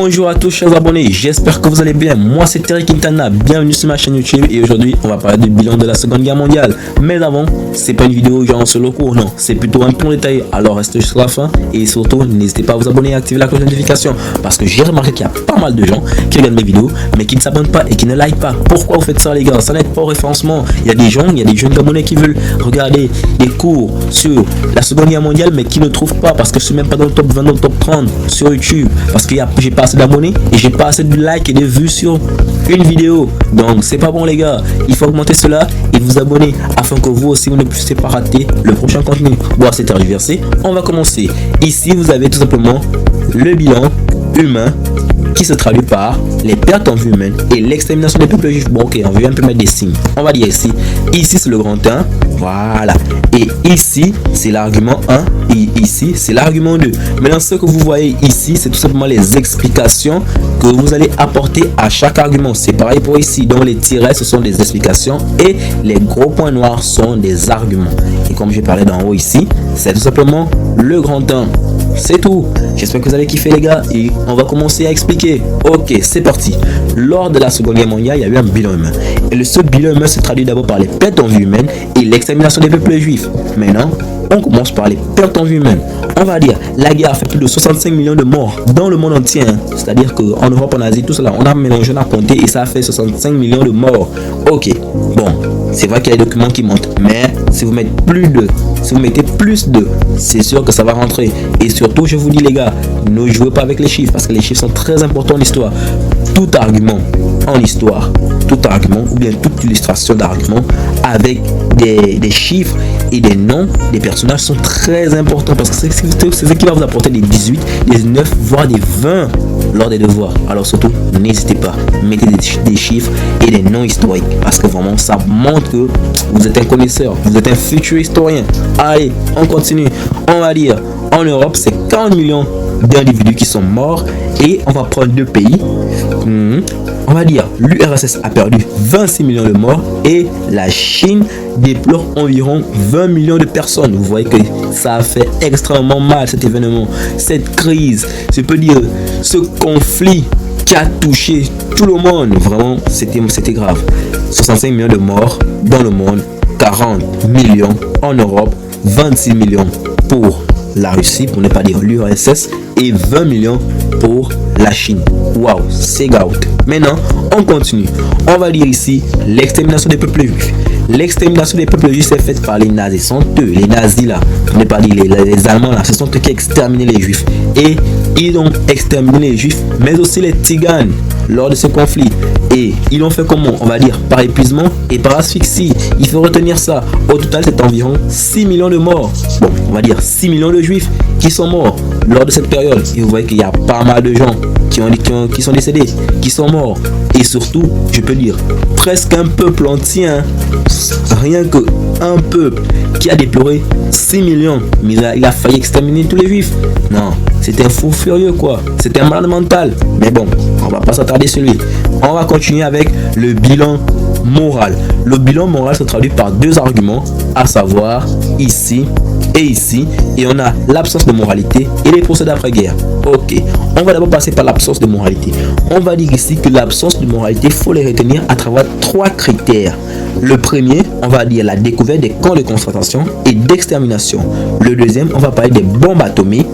Bonjour à tous chers abonnés, j'espère que vous allez bien. Moi c'est Terry Quintana, bienvenue sur ma chaîne YouTube et aujourd'hui on va parler du bilan de la Seconde Guerre mondiale. Mais avant, c'est pas une vidéo genre solo court, non, c'est plutôt un plan détaillé. Alors restez jusqu'à la fin et surtout n'hésitez pas à vous abonner et à activer la cloche de notification parce que j'ai remarqué qu'il y a pas mal de gens qui regardent mes vidéos mais qui ne s'abonnent pas et qui ne like pas. Pourquoi vous faites ça les gars? Ça n'aide pas au référencement. Il y a des jeunes abonnés qui veulent regarder des cours sur la Seconde Guerre mondiale mais qui ne trouvent pas parce que je suis même pas dans le top 20, dans le top 30 sur YouTube parce que j'ai pas assez d'abonnés et j'ai pas assez de likes et de vues sur une vidéo. Donc c'est pas bon les gars, il faut augmenter cela et vous abonner afin que vous aussi vous ne puissiez pas rater le prochain contenu. Bon, c'est tergiversé, on va commencer. Ici vous avez tout simplement le bilan humain qui se traduit par les pertes en vie humaine et l'extermination des peuples juifs. Bon ok, on veut un peu mettre des signes. On va dire ici c'est le grand 1, voilà. Et ici c'est l'argument 1 et ici c'est l'argument 2. Maintenant ce que vous voyez ici c'est tout simplement les explications que vous allez apporter à chaque argument. C'est pareil pour ici, donc les tirets ce sont des explications et les gros points noirs sont des arguments. Et comme j'ai parlé d'en haut ici, c'est tout simplement le grand 1. C'est tout. J'espère que vous avez kiffé les gars et on va commencer à expliquer. Ok, c'est parti. Lors de la Seconde Guerre mondiale, il y a eu un bilan humain. Et ce bilan humain se traduit d'abord par les pertes en vie humaine et l'extermination des peuples juifs. Maintenant, on commence par les pertes en vie humaine. On va dire, la guerre a fait plus de 65 millions de morts dans le monde entier. C'est-à-dire qu'en Europe, en Asie, tout cela, on a mélangé, on a compté et ça a fait 65 millions de morts. Ok, bon, c'est vrai qu'il y a des documents qui montent, mais si vous mettez plus de, c'est sûr que ça va rentrer. Et surtout, je vous dis les gars, ne jouez pas avec les chiffres parce que les chiffres sont très importants en histoire. Tout argument en histoire, tout argument ou bien toute illustration d'argument avec des chiffres et des noms des personnages sont très importants parce que c'est ce qui va vous apporter des 18, des 9, voire des 20 lors des devoirs. Alors surtout, n'hésitez pas, mettez des chiffres et des noms historiques parce que vraiment ça montre que vous êtes un connaisseur, vous êtes un futur historien. Allez, on continue. On va dire, en Europe, c'est 40 millions d'individus qui sont morts et on va prendre deux pays. On va dire l'URSS a perdu 26 millions de morts et la Chine déplore environ 20 millions de personnes. Vous voyez que ça a fait extrêmement mal cet événement, cette crise, je peux dire ce conflit qui a touché tout le monde. Vraiment, c'était grave. 65 millions de morts dans le monde, 40 millions en Europe, 26 millions pour la Russie, pour ne pas dire l'URSS, et 20 millions pour la Chine. Waouh, c'est gout. Maintenant, on continue. On va dire ici l'extermination des peuples juifs. L'extermination des peuples juifs est faite par les nazis. Ce sont eux, les nazis là, pour ne pas dire les Allemands là, ce sont eux qui ont exterminé les juifs. Et ils ont exterminé les juifs, mais aussi les tziganes lors de ce conflit. Et ils l'ont fait comment? On va dire par épuisement et par asphyxie. Il faut retenir ça. Au total, c'est environ 6 millions de morts. Bon, on va dire 6 millions de juifs qui sont morts lors de cette période. Et vous voyez qu'il y a pas mal de gens qui sont décédés, qui sont morts. Et surtout, je peux dire, presque un peuple entier, hein. Rien que un peuple qui a déploré 6 millions. Mais il a failli exterminer tous les juifs. Non, c'était un fou furieux quoi. C'était un malade mental. Mais bon, on va pas s'attarder sur lui. On va continuer avec le bilan moral. Le bilan moral se traduit par deux arguments, à savoir ici et ici, et on a l'absence de moralité et les procès d'après-guerre. Ok, on va d'abord passer par l'absence de moralité. On va dire ici que l'absence de moralité, il faut les retenir à travers trois critères. Le premier, on va dire la découverte des camps de concentration et d'extermination. Le deuxième, on va parler des bombes atomiques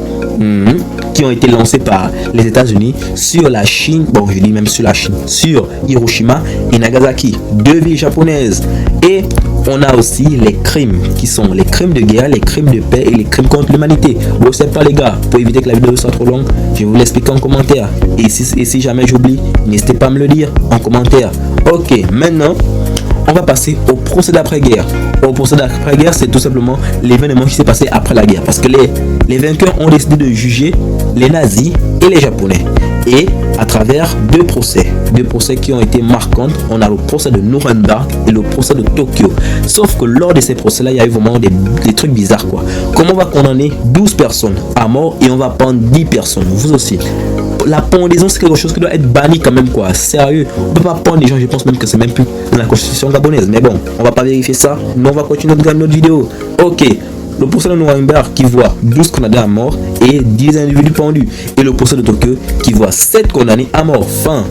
qui ont été lancées par les États-Unis sur la Chine, bon je dis même sur la Chine, sur Hiroshima et Nagasaki, deux villes japonaises. Et on a aussi les crimes qui sont les crimes de guerre, les crimes de paix et les crimes contre l'humanité. Bon, c'est pas les gars, pour éviter que la vidéo soit trop longue, je vais vous l'expliquer en commentaire. Et si jamais j'oublie, n'hésitez pas à me le dire en commentaire. Ok, maintenant on va passer au procès d'après-guerre. Au procès d'après-guerre, c'est tout simplement l'événement qui s'est passé après la guerre. Parce que les vainqueurs ont décidé de juger les nazis et les japonais. Et à travers deux procès qui ont été marquants, on a le procès de Nuremberg et le procès de Tokyo. Sauf que lors de ces procès-là, il y a eu vraiment des trucs bizarres quoi. Comme on va condamner 12 personnes à mort et on va prendre 10 personnes, vous aussi. La pendaison c'est quelque chose qui doit être banni quand même quoi, sérieux. On peut pas pendre les gens, je pense même que c'est même plus dans la constitution gabonaise. Mais bon, on va pas vérifier ça, mais on va continuer de regarder notre vidéo. Ok, le procès de Nuremberg qui voit 12 condamnés à mort et 10 individus pendus. Et le procès de Tokyo qui voit 7 condamnés à mort. Enfin,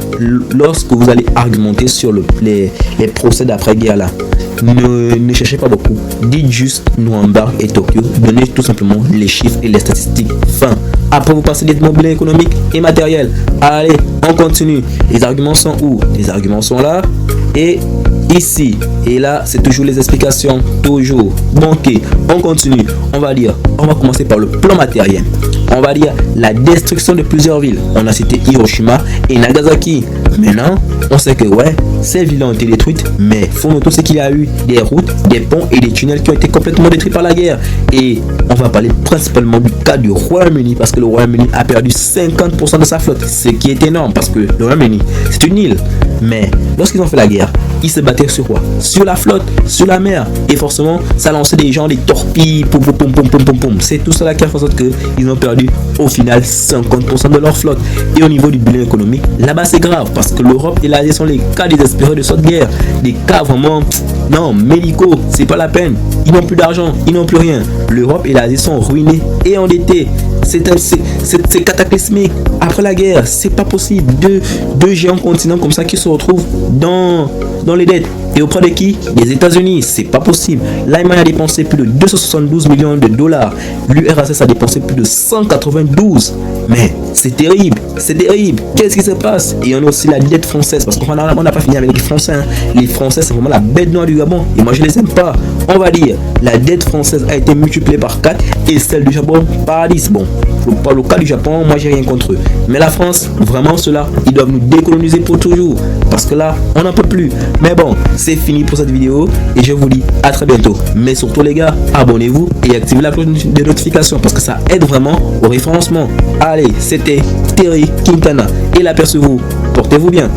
lorsque vous allez argumenter sur les procès d'après-guerre là, ne cherchez pas beaucoup. Dites juste Nuremberg et Tokyo. Donnez tout simplement les chiffres et les statistiques. Fin. Après, vous passez des mobiliers économiques et matériels. Allez, on continue. Les arguments sont où? Les arguments sont là et ici. Et là, c'est toujours les explications. Toujours. Bon, ok, on continue. On va commencer par le plan matériel. On va dire la destruction de plusieurs villes. On a cité Hiroshima et Nagasaki. Maintenant, on sait que ouais, ces villes ont été détruites, mais faut noter ce qu'il y a eu des routes, des ponts et des tunnels qui ont été complètement détruits par la guerre. Et on va parler principalement du cas du Royaume-Uni parce que le Royaume-Uni a perdu 50% de sa flotte, ce qui est énorme parce que le Royaume-Uni c'est une île. Mais lorsqu'ils ont fait la guerre, ils se battaient sur quoi? Sur la flotte, sur la mer. Et forcément, ça lançait des gens, des torpilles, c'est tout cela qui a fait en sorte qu'ils ont perdu au final 50% de leur flotte. Et au niveau du bilan économique, là-bas c'est grave parce que l'Europe et l'Asie sont les cas désespérés de cette guerre. Des cas vraiment, non, médicaux, c'est pas la peine. Ils n'ont plus d'argent, ils n'ont plus rien. L'Europe et l'Asie sont ruinés et endettés. C'est cataclysmique. Après la guerre, c'est pas possible. Deux géants continents comme ça qui se retrouvent dans les dettes. Et auprès de qui? Des États-Unis. C'est pas possible. L'Allemagne a dépensé plus de 272 millions de dollars. L'URSS a dépensé plus de 192. Mais c'est terrible. C'est terrible. Qu'est-ce qui se passe? Et on a aussi la dette française. Parce qu'on n'a pas fini avec les Français. Hein. Les Français, c'est vraiment la bête noire du Gabon. Et moi, je les aime pas. On va dire, la dette française a été multipliée par 4 et celle du Japon par 10. Bon, pour le cas du Japon, moi, j'ai rien contre eux. Mais la France, vraiment, ceux-là, ils doivent nous décoloniser pour toujours. Parce que là, on n'en peut plus. Mais bon, c'est fini pour cette vidéo et je vous dis à très bientôt. Mais surtout les gars, abonnez-vous et activez la cloche de notification parce que ça aide vraiment au référencement. Allez, c'était Terry Quintana et l'apercevez-vous. Portez-vous bien.